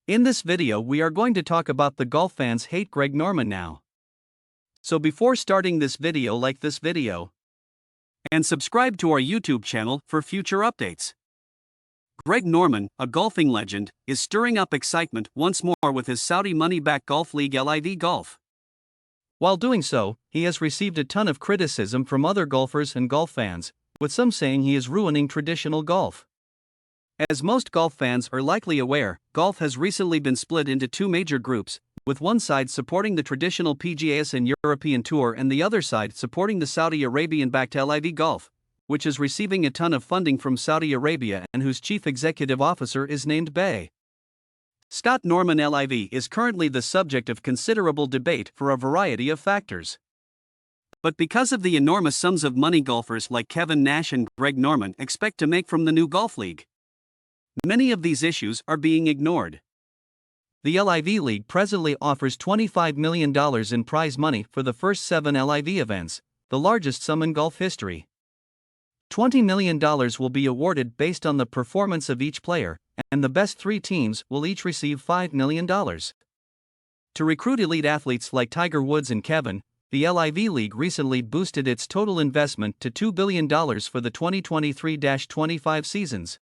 In this video we are going to talk about the golf fans hate Greg Norman now. So before starting this video, like this video and subscribe to our YouTube channel for future updates. Greg Norman, a golfing legend, is stirring up excitement once more with his Saudi money-backed golf league LIV Golf. While doing so, he has received a ton of criticism from other golfers and golf fans, with some saying he is ruining traditional golf. As most golf fans are likely aware, golf has recently been split into two major groups, with one side supporting the traditional PGA and European Tour and the other side supporting the Saudi Arabian-backed LIV Golf, which is receiving a ton of funding from Saudi Arabia and whose chief executive officer is named Bay. Scott Norman. LIV is currently the subject of considerable debate for a variety of factors. But because of the enormous sums of money golfers like Kevin Nash and Greg Norman expect to make from the new golf league, many of these issues are being ignored. The LIV League presently offers $25 million in prize money for the first 7 LIV events, the largest sum in golf history. $20 million will be awarded based on the performance of each player, and the best 3 teams will each receive $5 million. To recruit elite athletes like Tiger Woods and Kevin, the LIV League recently boosted its total investment to $2 billion for the 2023-25 seasons.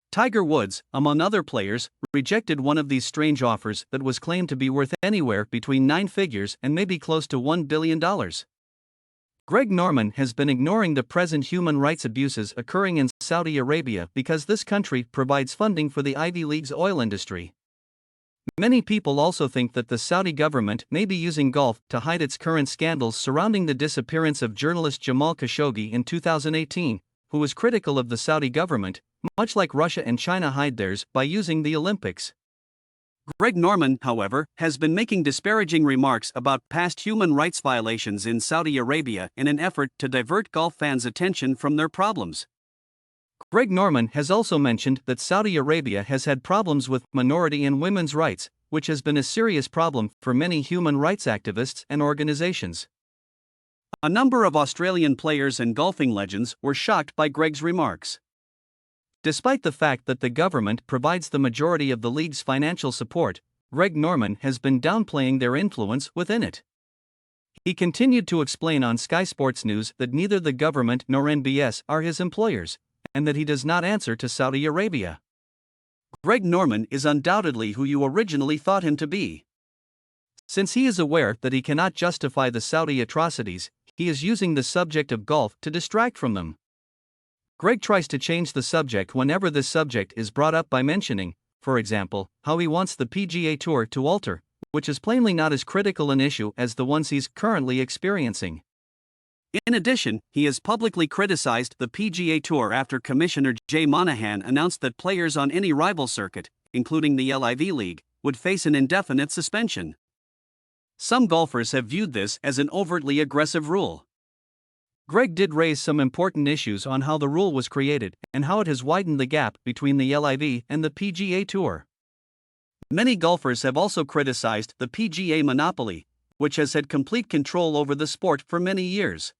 Tiger Woods, among other players, rejected one of these strange offers that was claimed to be worth anywhere between 9 figures and maybe close to $1 billion. Greg Norman has been ignoring the present human rights abuses occurring in Saudi Arabia because this country provides funding for the Ivy League's oil industry. Many people also think that the Saudi government may be using golf to hide its current scandals surrounding the disappearance of journalist Jamal Khashoggi in 2018, who was critical of the Saudi government, much like Russia and China hide theirs by using the Olympics. Greg Norman, however, has been making disparaging remarks about past human rights violations in Saudi Arabia in an effort to divert golf fans' attention from their problems. Greg Norman has also mentioned that Saudi Arabia has had problems with minority and women's rights, which has been a serious problem for many human rights activists and organizations. A number of Australian players and golfing legends were shocked by Greg's remarks. Despite the fact that the government provides the majority of the league's financial support, Greg Norman has been downplaying their influence within it. He continued to explain on Sky Sports News that neither the government nor NBS are his employers, and that he does not answer to Saudi Arabia. Greg Norman is undoubtedly who you originally thought him to be. Since he is aware that he cannot justify the Saudi atrocities, he is using the subject of golf to distract from them. Greg tries to change the subject whenever this subject is brought up by mentioning, for example, how he wants the PGA Tour to alter, which is plainly not as critical an issue as the ones he's currently experiencing. In addition, he has publicly criticized the PGA Tour after Commissioner Jay Monahan announced that players on any rival circuit, including the LIV League, would face an indefinite suspension. Some golfers have viewed this as an overtly aggressive rule. Greg did raise some important issues on how the rule was created and how it has widened the gap between the LIV and the PGA Tour. Many golfers have also criticized the PGA monopoly, which has had complete control over the sport for many years.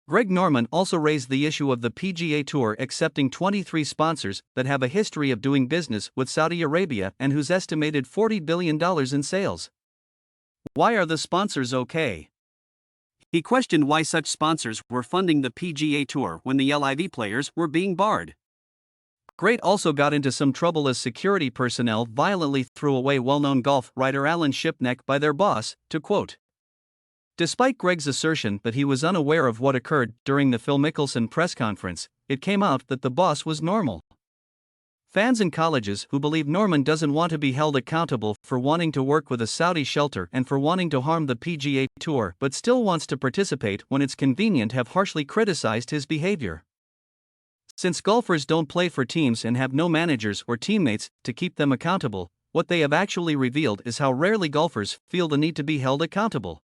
Greg Norman also raised the issue of the PGA Tour accepting 23 sponsors that have a history of doing business with Saudi Arabia and whose estimated $40 billion in sales. Why are the sponsors okay? He questioned why such sponsors were funding the PGA Tour when the LIV players were being barred. Greg also got into some trouble as security personnel violently threw away well-known golf writer Alan Shipneck by their boss, to quote. Despite Greg's assertion that he was unaware of what occurred during the Phil Mickelson press conference, it came out that the boss was normal. Fans and colleges who believe Norman doesn't want to be held accountable for wanting to work with a Saudi shelter and for wanting to harm the PGA Tour but still wants to participate when it's convenient have harshly criticized his behavior. Since golfers don't play for teams and have no managers or teammates to keep them accountable, what they have actually revealed is how rarely golfers feel the need to be held accountable.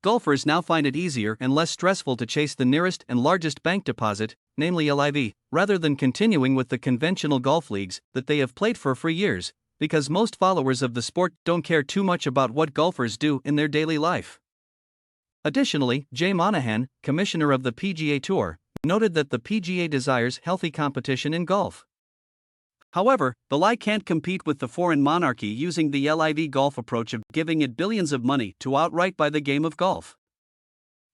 Golfers now find it easier and less stressful to chase the nearest and largest bank deposit, namely LIV, rather than continuing with the conventional golf leagues that they have played for years, because most followers of the sport don't care too much about what golfers do in their daily life. Additionally, Jay Monahan, commissioner of the PGA Tour, noted that the PGA desires healthy competition in golf. However, the LI can't compete with the foreign monarchy using the LIV golf approach of giving it billions of money to outright buy the game of golf.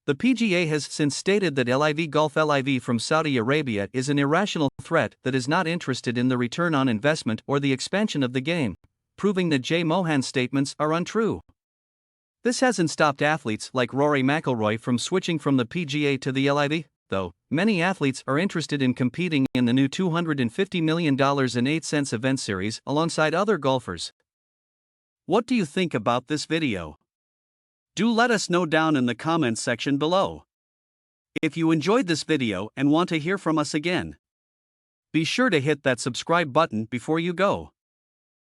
The PGA has since stated that LIV Golf LIV from Saudi Arabia is an irrational threat that is not interested in the return on investment or the expansion of the game, proving that Jay Mohan's statements are untrue. This hasn't stopped athletes like Rory McIlroy from switching from the PGA to the LIV, though. Many athletes are interested in competing in the new $250 million and 8 cents event series alongside other golfers. What do you think about this video? Do let us know down in the comments section below. If you enjoyed this video and want to hear from us again, be sure to hit that subscribe button before you go.